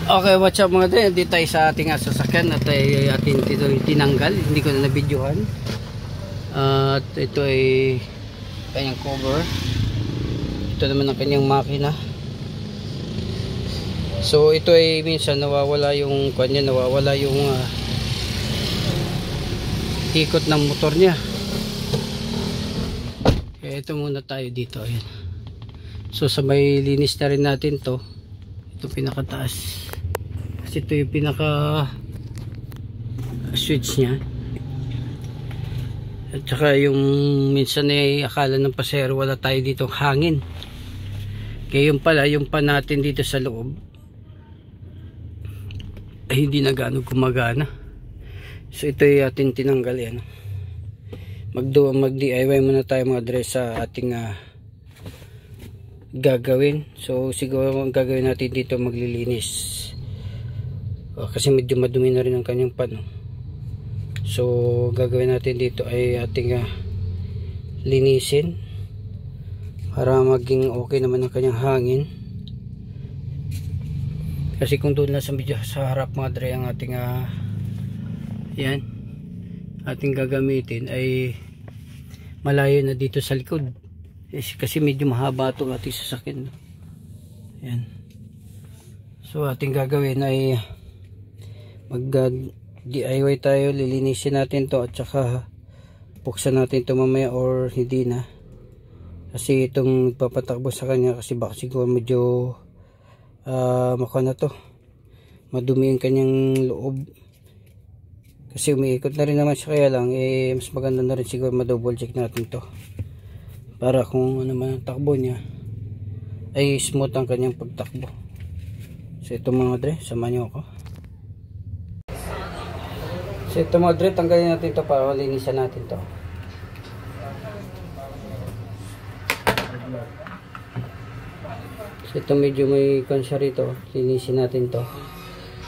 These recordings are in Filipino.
Okay, what's up mga dre? Dito tayo sa ating sasakyan at ating tinanggal. Hindi ko na nabidyohan. At ito ay kanyang cover. Ito naman ang kanyang makina. So ito ay minsan nawawala yung kanya, nawawala yung ikot ng motor niya. Kaya ito muna tayo dito. Ayan. So sabay linis na rin natin to. Ito pinakataas. Kasi ito yung pinaka switch nya. At saka yung minsan ay akala ng pasahero wala tayo dito hangin. Kaya yung pala, yung pan natin dito sa loob ay hindi na gaano gumagana. So ito yung ating tinanggal yan. Mag-DIY muna tayo mga dre sa ating gagawin. So siguro ang gagawin natin dito maglilinis. Kasi medyo madumi na rin ang kanyang pan. So gagawin natin dito ay ating linisin para maging okay naman ang kanyang hangin. Kasi kung doon na sa medyo sa harap mga dre ang ating yan ating gagamitin ay malayo na dito sa likod. Kasi medyo mahaba itong ating sasakyan. Yan. So ating gagawin ay mag-DIY tayo, lilinisin natin to at saka buksan natin to mamaya or hindi na. Kasi itong papatakbo sa kanya kasi baka siguro medyo maka na to. Madumi ang kanyang loob. Kasi umiikot na rin naman siya, kaya lang mas maganda na rin siguro ma-double check natin to. Para kung ano man ang takbo niya ay smooth ang kanyang pagtakbo. So ito mga dre, samahan niyo ako. So ito mga dre, tanggalin natin ito para linisan natin to. So ito medyo may konsya rito, linisin natin to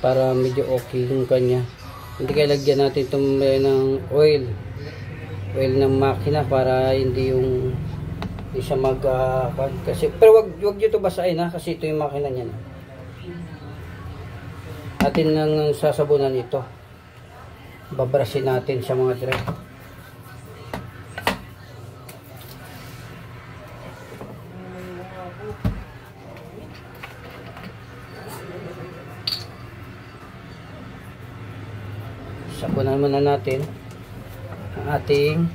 para medyo okay yung kanya. Hindi kaya lagyan natin itong ng oil ng makina para hindi yung hindi siya mag kasi, pero wag nyo ito basahin kasi ito yung makina niya. Atin nang sasabunan ito. Babrasin natin sa mga dre. Sabunan muna natin ang ating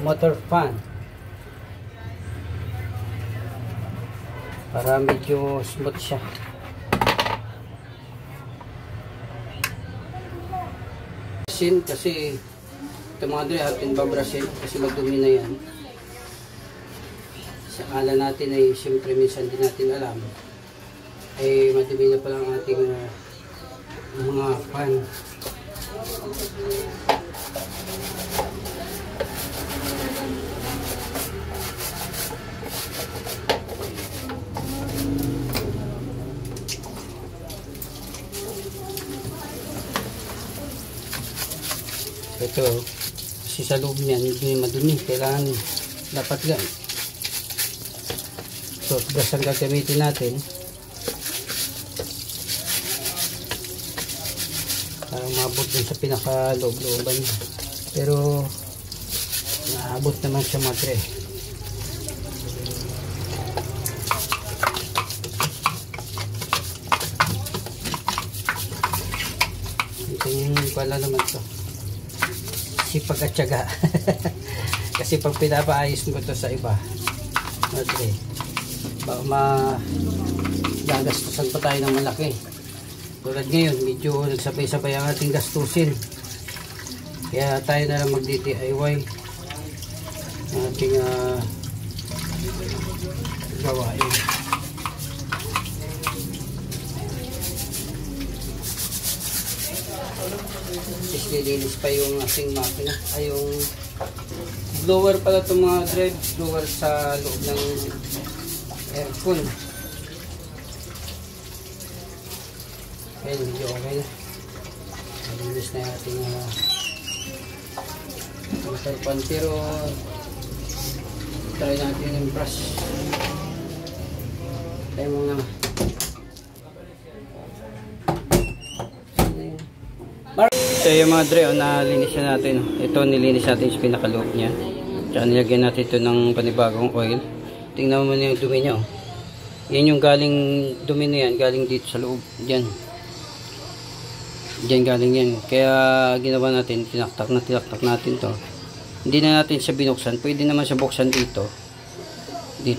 motor fan para medyo smooth siya. Kasi ito mga dre atin babrasin kasi magdumi na yan. Sa kala natin ay siyempre minsan din natin alam ay madumi na pala ang ating mga fan. Ito kasi sa loob niyan hindi madumi, kailangan dapat yan. So gas ang gagamitin natin para maabot din sa pinaka-loob-looban niya, pero naabot naman siya mga dre. Ito yung pala naman to, sipag at tiyaga. Kasi pag pinapaayos mo ito sa iba mga dre, baka magagastusan pa tayo ng malaki. Tulad ngayon, medyo nagsabay-sabay ang ating gastusin. Kaya tayo na lang mag-DIY ang ating gawain. Is nilinis pa yung ating makina. Ay yung blower pala itong mga dre, blower sa loob ng aircon. Ayan, medyo okay na. Nalinis na yung ating motor pan, pero try natin yung brush. Tayo mga So yung mga dre, nalinis na natin. Ito nilinis natin yung pinakaloob niya. Tsaka nilagyan natin ito ng panibagong oil. Tingnan mo na yung dumi niya. Yan yung galing dumi na yan, galing dito sa loob. Diyan galing yan. Kaya ginawa natin, tinaktak natin to. Hindi na natin siya binuksan. Pwede naman siya buksan dito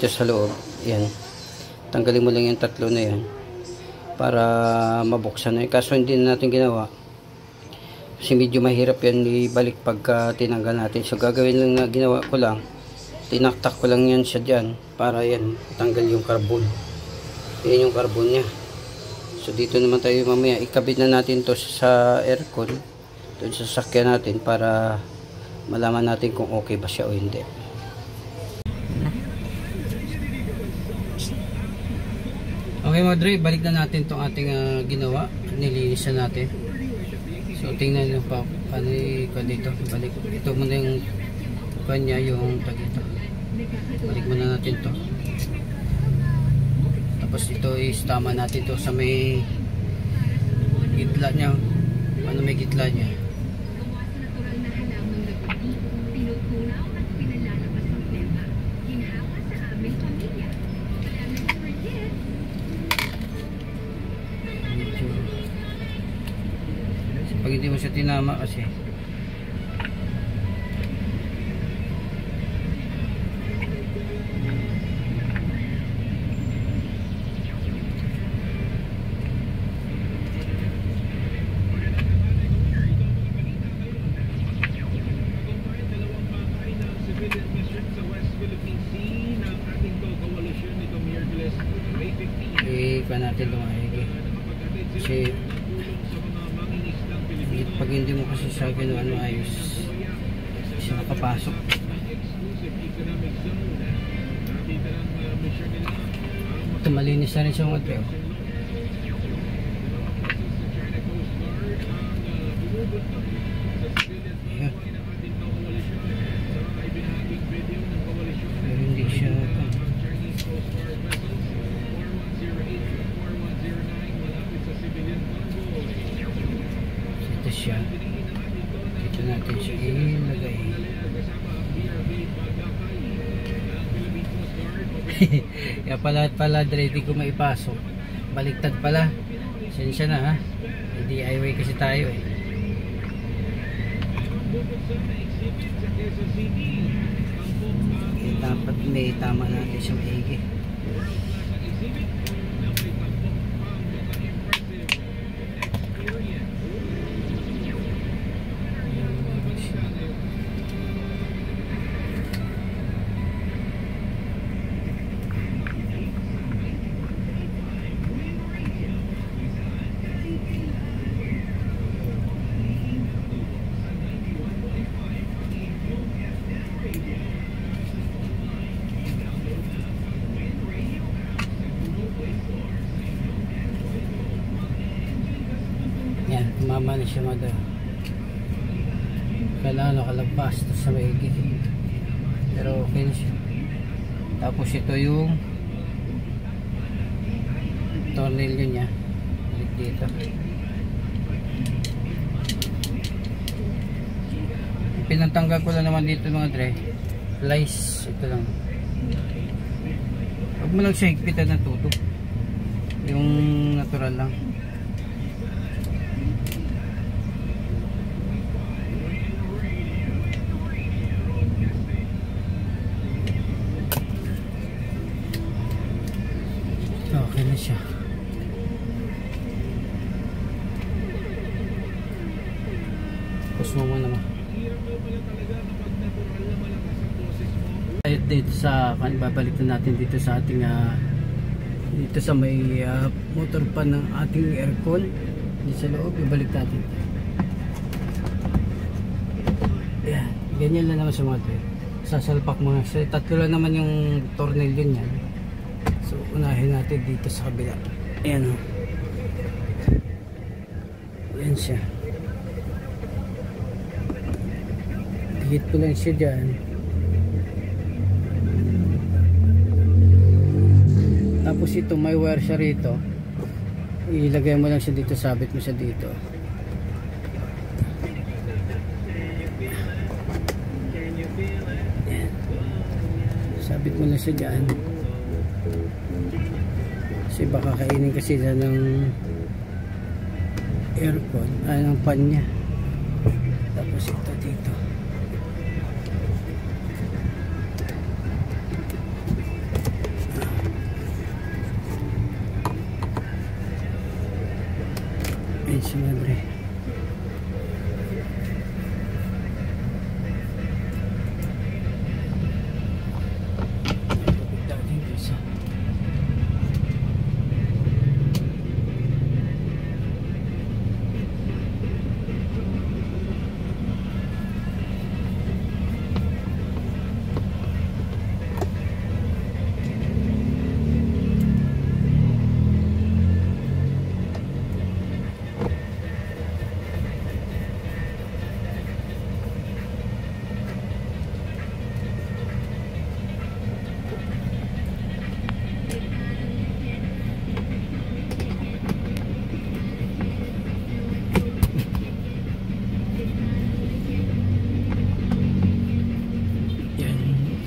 sa loob. Yan, tanggalin mo lang yung tatlo na yan para mabuksan na. Kaso hindi na natin ginawa kasi medyo mahirap yan ibalik pagka tinanggal natin. So gagawin lang na ginawa ko lang, tinaktak ko lang yan siya dyan para yan tanggal yung carbon. Yan yung carbon nya. So dito naman tayo mamaya ikabit na natin to sa aircon doon sa sasakyan natin para malaman natin kung okay ba siya o hindi. Okay mga dre, balik na natin itong ating ginawa. Nilinis na natin. So tingnan nyo pa ano yung dito. Balik. Ito muna yung kanya yung tagito. Balik muna natin to. Tapos ito is tama natin to sa may gitla nya. Ano may gitla nya. Pag hindi mo siya tinama kasi pa natin lumahigi kasi pag hindi mo kasi sa gano'n ayos siya nakapasok. Ito malinis na rin siya mga treo. Pero hindi siya siya. Dito natin siya ilagay. Kaya pala ready ko maipasok. Baliktad pala. Sensya na ha. DIY kasi tayo eh. Dapat may tama natin siya maigi. Yan, tumama na siya mada. Kailangan nakalagpas ito sa maigi. Pero okay na siya. Tapos ito yung tornilyo niya. Balik dito. Pinatanggal ko lang naman dito mga dre. Lice. Ito lang. Huwag mo lang siya higpitan na tuto. Yung natural lang. Okay na siya. Tapos mo naman. Dito sa babalik na natin dito sa ating dito sa may motor pa ng ating aircon dito sa loob. Ibalik natin. Yan. Ganyan lang naman sa mga sasalpak mga siya. Tatlo lang naman yung tornilyo niyan. So unahin natin dito sa kabila. Ayan o. Ayan siya. Higit ko lang siya dyan. Tapos ito may wire siya rito. Ilagay mo lang siya dito. Sabit mo siya dito. ikabit mo na siya dyan kasi baka kainin kasi na ng aircon, ng fan nya. Tapos ito dito ayun si madre.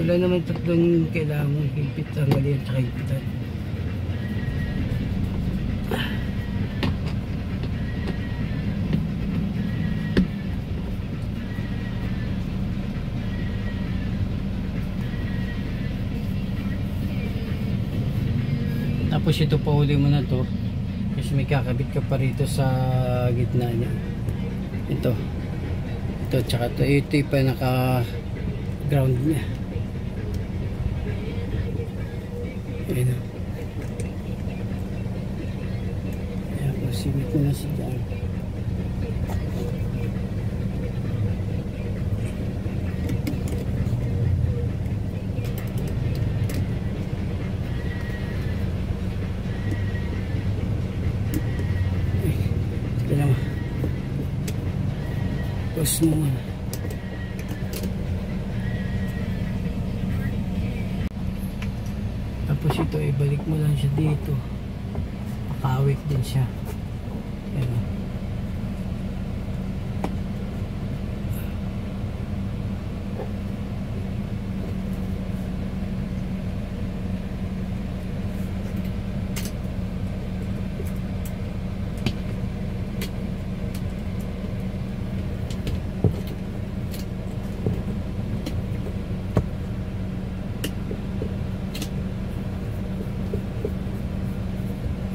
Wala naman tatlong kailangan mong higpit ang gali at saka higpitan. Tapos ito pa uli mo na to kasi may kakabit ka pa rito sa gitna niya. Ito tsaka ito pa naka ground niya. Ayan o. Ayan po, simit mo na siya dyan. Ayan o. Pause mo muna. Tapos ito, ibalik mo lang siya dito. Pakawit din siya. Ayan.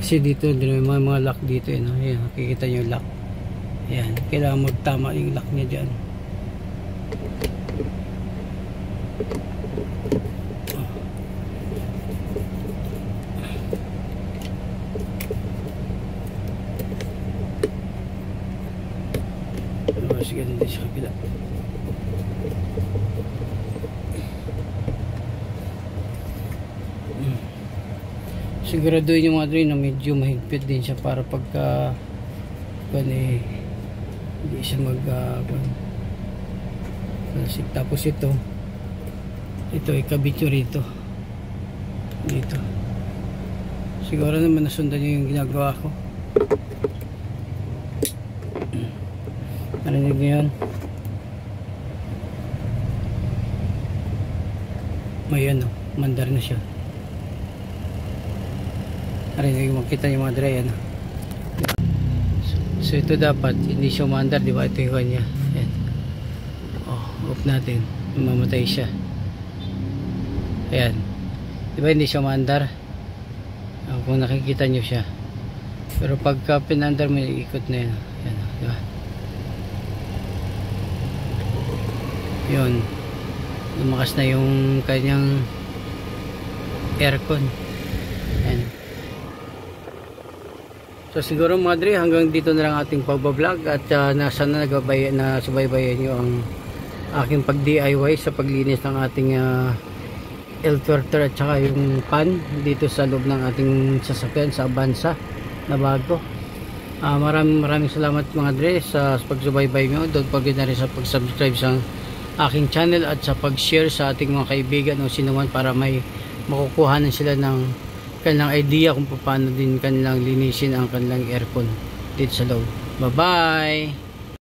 Kasi dito may mga lock dito eh, no? Ayan, nakikita nyo yung lock. Ayan, kailangan magtama yung lock nya dyan. Tapos ganun din sa kabila. Siguraduhin yung mga drain na medyo mahigpit din siya para pagka hindi siya tapos ito ikabit nyo rito dito. Siguro naman nasundan nyo yung ginagawa ko. Narinig nyo yan? May ano, mandar na siya. Narinig, makita yung mga dry ano. So ito dapat hindi siya umandar, di ba? Ito yung kanya. Ayan. Off natin, mamatay siya. Ayan, di ba hindi siya umandar? Kung nakikita nyo siya, pero pagka pinandar mo, ikot na yan. Ayan, di ba? Yun, lumakas na yung kanyang aircon. Ayan. So siguro mga dre, hanggang dito na lang ating pagbablog at sana nasubaybayan nyo ang aking pag DIY sa paglinis ng ating air filter at saka yung pan dito sa loob ng ating sasakyan sa Avanza na bago. Maraming salamat mga dre sa pagsubaybay nyo. Don't forget na rin sa pag-subscribe sa aking channel at sa pag-share sa ating mga kaibigan o sinuman para may makukuhanan sila ng kanilang idea kung paano din kanilang linisin ang kanilang aircon dito sa loob. Bye bye!